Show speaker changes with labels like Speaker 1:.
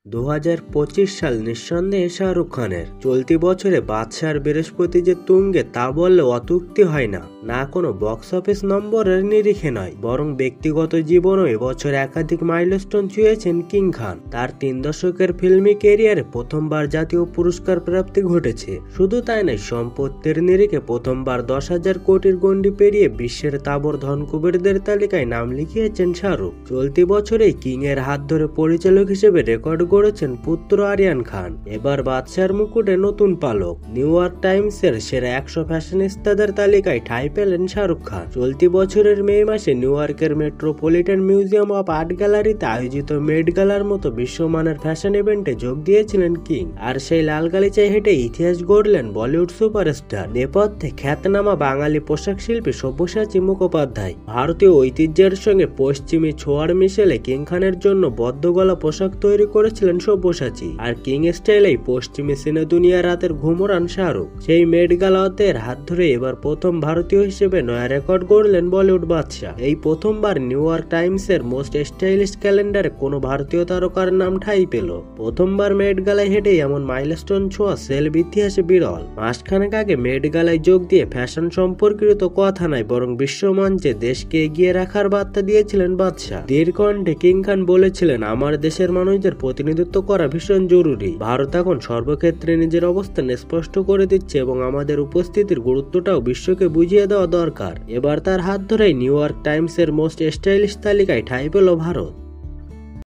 Speaker 1: 2025 সাল নিঃসন্দেহে শাহরুখ খানের। চলতি বছরে বাদশার বৃহস্পতি যে তুঙ্গে তা বললে অত্যুক্তি হয় না। না কোনো বক্স অফিস নম্বরের নিরিখে নয়, বরং ব্যক্তিগত জীবনেও এবছর একাধিক মাইলস্টোন ছুঁয়েছেন কিং খান। তার 3 দশকের ফিল্মি ক্যারিয়ারে প্রথমবার জাতীয় পুরস্কার প্রাপ্তি ঘটেছে। শুধু তাই নয়, সম্পত্তির নিরিখে প্রথমবার 10,000 কোটির গণ্ডি পেরিয়ে বিশ্বের তাবড় ধনকুবেরদের তালিকায় নাম লিখিয়েছেন শাহরুখ। চলতি বছরেই কিং এর হাত ধরে পরিচালক হিসেবে রেকর্ড গড়েছেন পুত্র আরিয়ান খান। এবার বাদশার মুকুটে নতুন পালক। নিউ ইয়র্ক টাইমসের সেরা 100 ফ্যাশনিস্তাদের তালিকায় ঠাঁই পেলেন শাহরুখ খান। চলতি বছরের মে মাসে নিউ ইয়র্কের মেট্রোপলিটন মিউজিয়াম অফ আর্ট গ্যালারিতে আয়োজিত মেট গালার মতো বিশ্বমানের ফ্যাশন ইভেন্টে যোগ দিয়েছিলেন কিং। আর সেই লাল গালিচায় হেঁটে ইতিহাস গড়লেন বলিউড সুপারস্টার। নেপথ্যে খ্যাতনামা বাঙালি পোশাক শিল্পী সব্যসাচী মুখোপাধ্যায়। ভারতীয় ঐতিহ্যের সঙ্গে পশ্চিমী ছোঁয়ার মিশেলে কিং খানের জন্য বদ্ধগলা পোশাক তৈরি করেছিলেন সব্যসাচী। আর কিং স্টাইলেই পশ্চিমী সিনে দুনিয়া রাতের ঘুমরান শাহরুখ। সেই মেট গালাতের হাত ধরে এবার প্রথম ভারতীয় হিসেবে নয়া রেকর্ড গড়লেন বলিউড বাদশা। এই প্রথমবার নিউ ইয়র্ক টাইমসের মোস্ট স্টাইলিশ ক্যালেন্ডারে কোনো ভারতীয় তারকার নাম ঠাঁই পেল। প্রথমবার মেট গালায় হেঁটে এমন মাইলস্টোন ছোঁয়া সেলফ ইতিহাসে বিরল। মাসখানেক আগে মেট গালায় যোগ দিয়ে ফ্যাশন সম্পর্কিত কথা নয়, বরং বিশ্বমঞ্চে দেশকে এগিয়ে রাখার বার্তা দিয়েছিলেন বাদশা। দীর্ঘণ্ঠে কিং খান বলেছিলেন, আমার দেশের মানুষদের প্রতিনিধিত্ব করা ভীষণ জরুরি। ভারত এখন সর্বক্ষেত্রে নিজের অবস্থান স্পষ্ট করে দিচ্ছে এবং আমাদের উপস্থিতির গুরুত্বটাও বিশ্বকে বুঝিয়ে দেওয়া দরকার। এবার তার হাত ধরেই নিউ ইয়র্ক টাইমসের মোস্ট স্টাইলিশ তালিকায় ঠাঁই পেল ভারত।